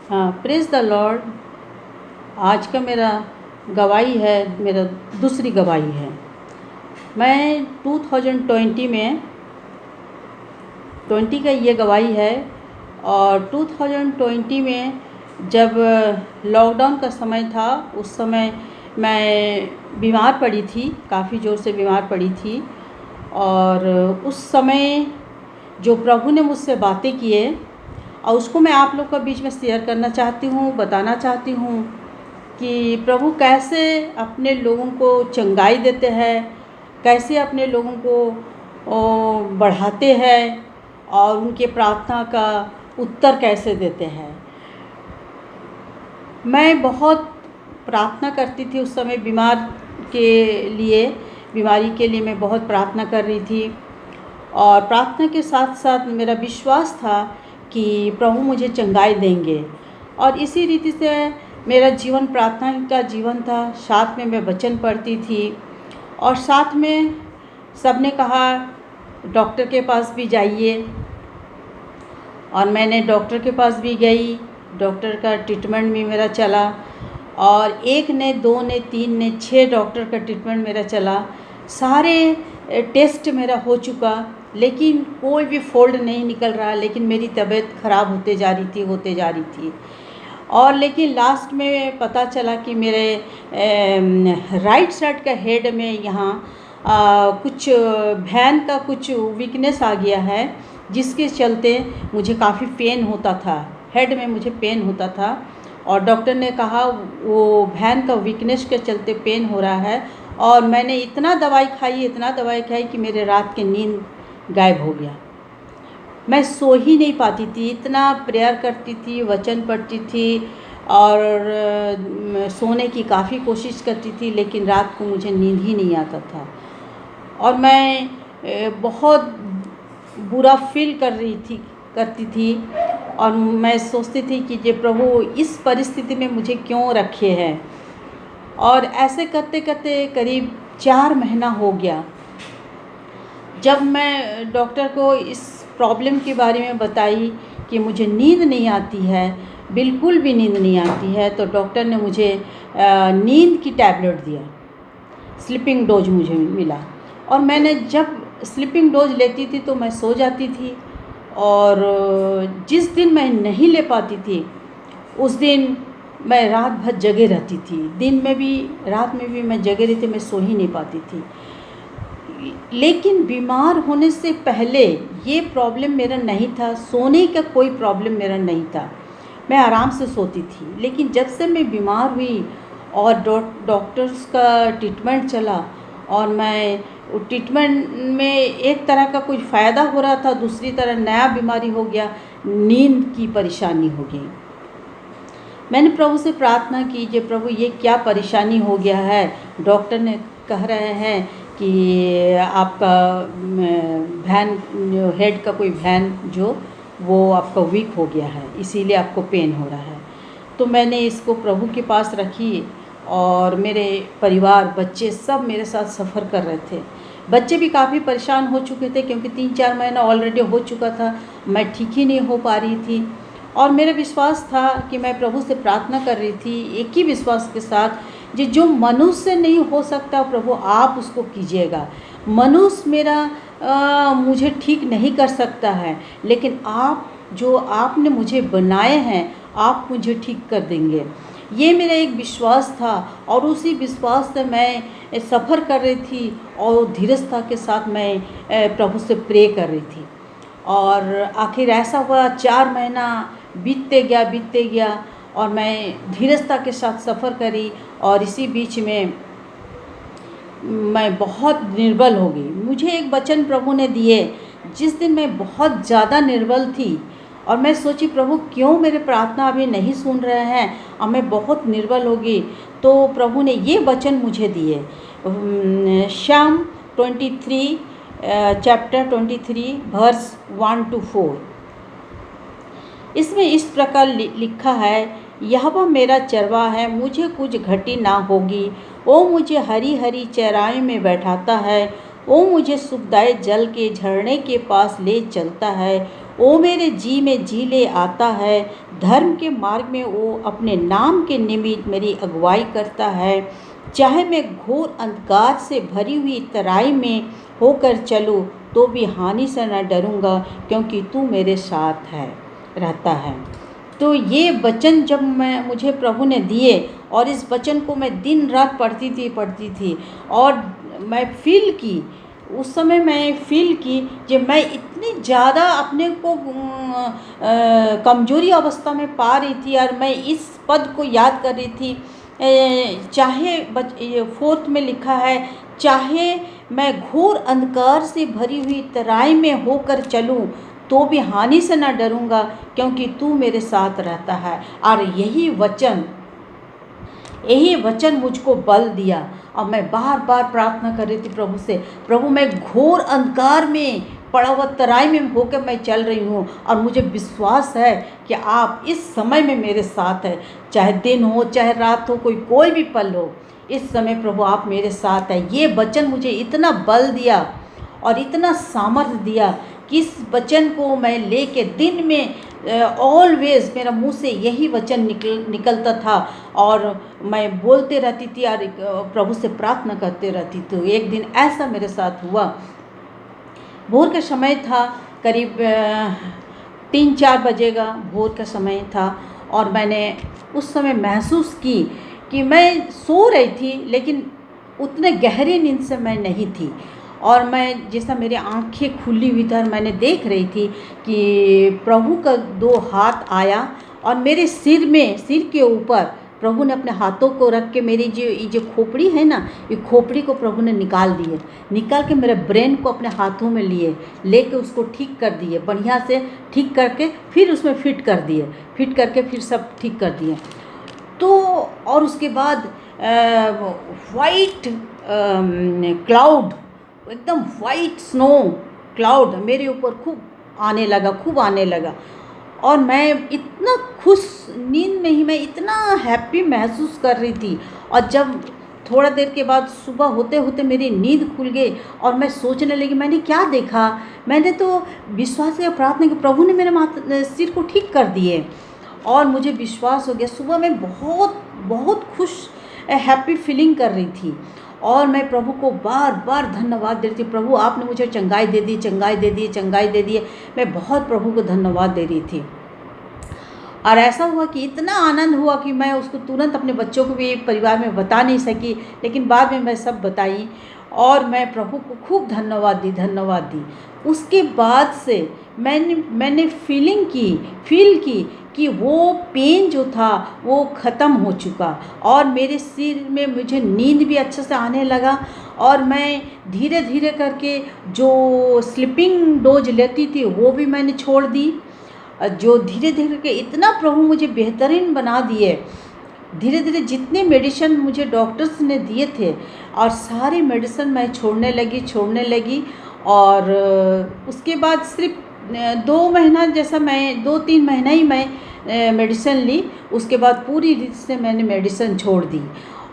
हाँ, praise the Lord. आज का मेरा गवाही है, मेरा दूसरी गवाही है। मैं 2020 में 20 का ये गवाही है। और 2020 में जब लॉकडाउन का समय था, उस समय मैं बीमार पड़ी थी, काफ़ी ज़ोर से बीमार पड़ी थी। और उस समय जो प्रभु ने मुझसे बातें किए और उसको मैं आप लोग के बीच में शेयर करना चाहती हूँ, बताना चाहती हूँ कि प्रभु कैसे अपने लोगों को चंगाई देते हैं, कैसे अपने लोगों को बढ़ाते हैं और उनके प्रार्थना का उत्तर कैसे देते हैं। मैं बहुत प्रार्थना करती थी उस समय बीमारी के लिए मैं बहुत प्रार्थना कर रही थी। और प्रार्थना के साथ साथ मेरा विश्वास था कि प्रभु मुझे चंगाई देंगे। और इसी रीति से मेरा जीवन प्रार्थना का जीवन था। साथ में मैं वचन पढ़ती थी और साथ में सबने कहा डॉक्टर के पास भी जाइए। और मैंने डॉक्टर के पास भी गई, डॉक्टर का ट्रीटमेंट भी मेरा चला। और एक ने, दो ने, तीन ने, 6 डॉक्टर का ट्रीटमेंट मेरा चला। सारे टेस्ट मेरा हो चुका, लेकिन कोई भी फोल्ड नहीं निकल रहा। लेकिन मेरी तबीयत ख़राब होते जा रही थी। और लेकिन लास्ट में पता चला कि मेरे राइट साइड का हेड में यहाँ कुछ वैन का कुछ वीकनेस आ गया है, जिसके चलते मुझे काफ़ी पेन होता था, हेड में मुझे पेन होता था। और डॉक्टर ने कहा वो वैन का वीकनेस के चलते पेन हो रहा है। और मैंने इतना दवाई खाई कि मेरे रात की नींद गायब हो गया। मैं सो ही नहीं पाती थी, इतना प्रेयर करती थी, वचन पढ़ती थी और सोने की काफ़ी कोशिश करती थी, लेकिन रात को मुझे नींद ही नहीं आता था। और मैं बहुत बुरा फील करती थी। और मैं सोचती थी कि ये प्रभु इस परिस्थिति में मुझे क्यों रखे हैं। और ऐसे करते करते करीब 4 महीना हो गया। जब मैं डॉक्टर को इस प्रॉब्लम के बारे में बताई कि मुझे नींद नहीं आती है, बिल्कुल भी नींद नहीं आती है, तो डॉक्टर ने मुझे नींद की टैबलेट दिया, स्लीपिंग डोज मुझे मिला। और मैंने जब स्लीपिंग डोज लेती थी तो मैं सो जाती थी। और जिस दिन मैं नहीं ले पाती थी, उस दिन मैं रात भर जगे रहती थी। दिन में भी रात में भी मैं जगे रहती, मैं सो ही नहीं पाती थी। लेकिन बीमार होने से पहले ये प्रॉब्लम मेरा नहीं था, सोने का कोई प्रॉब्लम मेरा नहीं था, मैं आराम से सोती थी। लेकिन जब से मैं बीमार हुई और डॉक्टर्स का ट्रीटमेंट चला, और मैं ट्रीटमेंट में एक तरह का कुछ फ़ायदा हो रहा था, दूसरी तरह नया बीमारी हो गया, नींद की परेशानी हो गई। मैंने प्रभु से प्रार्थना की कि प्रभु ये क्या परेशानी हो गया है। डॉक्टर ने कह रहे हैं कि आपका वैन हेड का कोई वैन जो वो आपका वीक हो गया है, इसीलिए आपको पेन हो रहा है। तो मैंने इसको प्रभु के पास रखी। और मेरे परिवार, बच्चे सब मेरे साथ सफ़र कर रहे थे। बच्चे भी काफ़ी परेशान हो चुके थे, क्योंकि 3-4 महीना ऑलरेडी हो चुका था, मैं ठीक ही नहीं हो पा रही थी। और मेरा विश्वास था कि मैं प्रभु से प्रार्थना कर रही थी एक ही विश्वास के साथ, जो मनुष्य से नहीं हो सकता, प्रभु आप उसको कीजिएगा। मनुष्य मुझे ठीक नहीं कर सकता है, लेकिन आप जो आपने मुझे बनाए हैं, आप मुझे ठीक कर देंगे। ये मेरा एक विश्वास था। और उसी विश्वास से मैं सफ़र कर रही थी और धीरजता के साथ मैं प्रभु से प्रे कर रही थी। और आखिर ऐसा हुआ, 4 महीना बीतते गया और मैं धीरजता के साथ सफ़र करी। और इसी बीच में मैं बहुत निर्बल हो गई। मुझे एक वचन प्रभु ने दिए, जिस दिन मैं बहुत ज़्यादा निर्बल थी और मैं सोची प्रभु क्यों मेरे प्रार्थना अभी नहीं सुन रहे हैं, और मैं बहुत निर्बल हो गई। तो प्रभु ने ये वचन मुझे दिए, शाम 23 चैप्टर 23 वर्स 1-4। इसमें इस प्रकार लिखा है, यहोवा मेरा चरवाहा है, मुझे कुछ घटी ना होगी। वो मुझे हरी हरी चराई में बैठाता है, वो मुझे सुखदायक जल के झरने के पास ले चलता है। ओ मेरे जी में जी ले आता है, धर्म के मार्ग में वो अपने नाम के निमित्त मेरी अगुवाई करता है। चाहे मैं घोर अंधकार से भरी हुई तराई में होकर चलूँ तो भी हानि से न डरूंगा, क्योंकि तू मेरे साथ है रहता है। तो ये वचन जब मुझे प्रभु ने दिए और इस वचन को मैं दिन रात पढ़ती थी और मैं फील की, उस समय मैं फील की जब मैं इतनी ज़्यादा अपने को कमजोरी अवस्था में पा रही थी और मैं इस पद को याद कर रही थी। चाहे फोर्थ में लिखा है, चाहे मैं घोर अंधकार से भरी हुई तराई में होकर चलूं तो भी हानि से न डरूंगा, क्योंकि तू मेरे साथ रहता है। और यही वचन मुझको बल दिया और मैं बार बार प्रार्थना कर रही थी प्रभु से, प्रभु मैं घोर अंधकार में पड़ा हुआ तराई में होकर मैं चल रही हूँ और मुझे विश्वास है कि आप इस समय में मेरे साथ हैं। चाहे दिन हो चाहे रात हो, कोई भी पल हो, इस समय प्रभु आप मेरे साथ हैं। ये वचन मुझे इतना बल दिया और इतना सामर्थ्य दिया कि इस वचन को मैं लेके दिन में ऑलवेज मेरा मुंह से यही वचन निकलता था और मैं बोलते रहती थी और प्रभु से प्रार्थना करते रहती थी। तो एक दिन ऐसा मेरे साथ हुआ, भोर का समय था, करीब 3-4 बजे का भोर का समय था और मैंने उस समय महसूस की कि मैं सो रही थी लेकिन उतने गहरी नींद से मैं नहीं थी और मैं जैसा मेरी आंखें खुली हुई थी और मैंने देख रही थी कि प्रभु का 2 हाथ आया और मेरे सिर के ऊपर प्रभु ने अपने हाथों को रख के मेरी जो खोपड़ी है ना, ये खोपड़ी को प्रभु ने निकाल के मेरे ब्रेन को अपने हाथों में लेके उसको ठीक कर दिए, बढ़िया से ठीक करके फिर उसमें फिट करके फिर सब ठीक कर दिए। तो और उसके बाद वाइट क्लाउड, एकदम वाइट स्नो क्लाउड मेरे ऊपर खूब आने लगा और मैं इतना खुश, नींद में ही मैं इतना हैप्पी महसूस कर रही थी। और जब थोड़ा देर के बाद सुबह होते होते मेरी नींद खुल गई और मैं सोचने लगी मैंने क्या देखा, मैंने तो विश्वास या प्रार्थना की प्रभु ने मेरे सिर को ठीक कर दिए और मुझे विश्वास हो गया। सुबह मैं बहुत खुश हैप्पी फीलिंग कर रही थी और मैं प्रभु को बार बार धन्यवाद दे रही थी, प्रभु आपने मुझे चंगाई दे दी। मैं बहुत प्रभु को धन्यवाद दे रही थी और ऐसा हुआ कि इतना आनंद हुआ कि मैं उसको तुरंत अपने बच्चों को भी परिवार में बता नहीं सकी, लेकिन बाद में मैं सब बताई और मैं प्रभु को खूब धन्यवाद दी। उसके बाद से मैंने फील की कि वो पेन जो था वो ख़त्म हो चुका और मेरे सिर में मुझे नींद भी अच्छे से आने लगा और मैं धीरे धीरे करके जो स्लीपिंग डोज लेती थी वो भी मैंने छोड़ दी। जो धीरे धीरे के इतना प्रभु मुझे बेहतरीन बना दिए, धीरे धीरे जितने मेडिसिन मुझे डॉक्टर्स ने दिए थे और सारे मेडिसिन मैं छोड़ने लगी और उसके बाद सिर्फ 2 महीना जैसा मैं 2-3 महीना ही मैं मेडिसिन ली, उसके बाद पूरी रीति से मैंने मेडिसिन छोड़ दी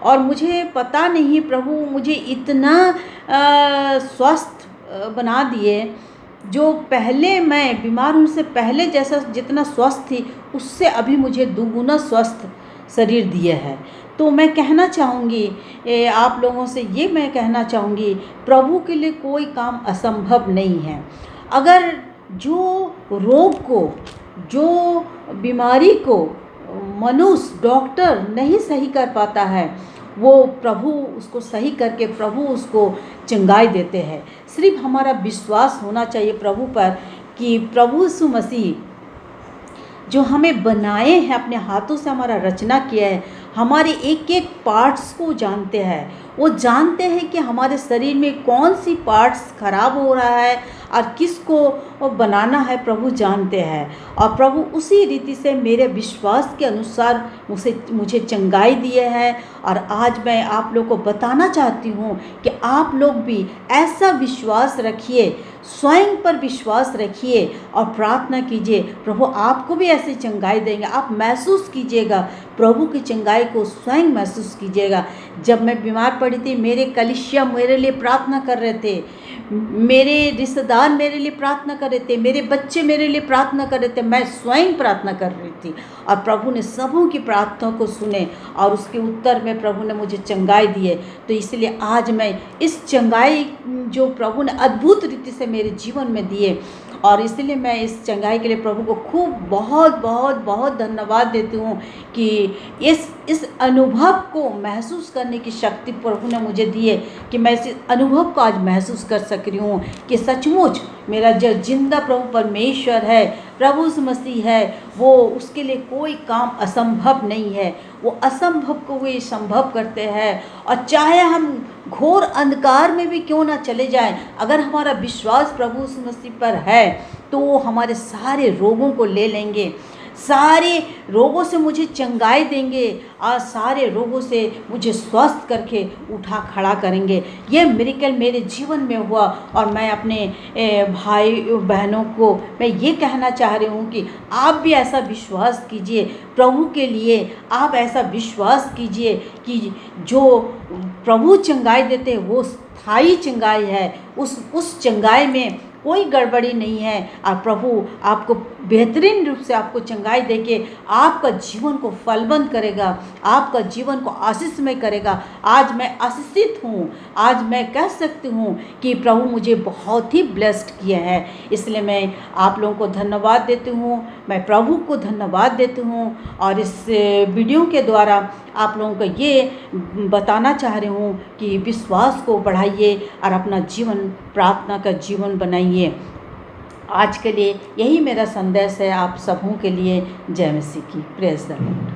और मुझे पता नहीं प्रभु मुझे इतना स्वस्थ बना दिए। जो पहले मैं बीमार होने से पहले जैसा जितना स्वस्थ थी उससे अभी मुझे दुगुना स्वस्थ शरीर दिए है। तो मैं कहना चाहूँगी आप लोगों से, ये मैं कहना चाहूँगी प्रभु के लिए कोई काम असंभव नहीं है। अगर जो रोग को, जो बीमारी को मनुष्य डॉक्टर नहीं सही कर पाता है, वो प्रभु उसको सही करके प्रभु उसको चंगाई देते हैं। सिर्फ हमारा विश्वास होना चाहिए प्रभु पर कि प्रभु यीशु मसीह जो हमें बनाए हैं, अपने हाथों से हमारा रचना किया है, हमारे एक एक पार्ट्स को जानते हैं। वो जानते हैं कि हमारे शरीर में कौन सी पार्ट्स खराब हो रहा है और किसको बनाना है, प्रभु जानते हैं। और प्रभु उसी रीति से मेरे विश्वास के अनुसार मुझे चंगाई दिए है। और आज मैं आप लोग को बताना चाहती हूँ कि आप लोग भी ऐसा विश्वास रखिए, स्वयं पर विश्वास रखिए और प्रार्थना कीजिए, प्रभु आपको भी ऐसी चंगाई देंगे। आप महसूस कीजिएगा, प्रभु की चंगाई को स्वयं महसूस कीजिएगा। जब मैं बीमार पड़ी थी, मेरे कलीसिया मेरे लिए प्रार्थना कर रहे थे, मेरे रिश्तेदार मेरे लिए प्रार्थना कर रहे थे, मेरे बच्चे मेरे लिए प्रार्थना कर रहे थे, मैं स्वयं प्रार्थना कर रही थी और प्रभु ने सबों की प्रार्थना को सुने और उसके उत्तर में प्रभु ने मुझे चंगाई दिए। तो इसलिए आज मैं इस चंगाई जो प्रभु ने अद्भुत रीति से मेरे जीवन में दिए, और इसलिए मैं इस चंगाई के लिए प्रभु को खूब बहुत बहुत बहुत धन्यवाद देती हूँ कि इस अनुभव को महसूस करने की शक्ति प्रभु ने मुझे दी है कि मैं इस अनुभव को आज महसूस कर सक रही हूँ कि सचमुच मेरा जो जिंदा प्रभु परमेश्वर है, प्रभु यीशु मसीह है, वो उसके लिए कोई काम असंभव नहीं है। वो असंभव को वे संभव करते हैं, और चाहे हम घोर अंधकार में भी क्यों ना चले जाएं, अगर हमारा विश्वास प्रभु यीशु मसीह पर है तो वो हमारे सारे रोगों को ले लेंगे, सारे रोगों से मुझे चंगाई देंगे और सारे रोगों से मुझे स्वस्थ करके उठा खड़ा करेंगे। ये मिरेकल मेरे जीवन में हुआ, और मैं अपने भाई बहनों को मैं ये कहना चाह रही हूँ कि आप भी ऐसा विश्वास कीजिए प्रभु के लिए। आप ऐसा विश्वास कीजिए कि जो प्रभु चंगाई देते हैं वो स्थायी चंगाई है, उस चंगाई में कोई गड़बड़ी नहीं है, और प्रभु आपको बेहतरीन रूप से आपको चंगाई देके आपका जीवन को फलबंद करेगा, आपका जीवन को आशीषमय करेगा। आज मैं आशीषित हूँ, आज मैं कह सकती हूँ कि प्रभु मुझे बहुत ही ब्लेस्ड किया है। इसलिए मैं आप लोगों को धन्यवाद देती हूँ, मैं प्रभु को धन्यवाद देती हूँ, और इस वीडियो के द्वारा आप लोगों को ये बताना चाह रही हूँ कि विश्वास को बढ़ाइए और अपना जीवन प्रार्थना का जीवन बनाइए। आज के लिए यही मेरा संदेश है आप सबों के लिए। जय मसीह की। Praise the Lord.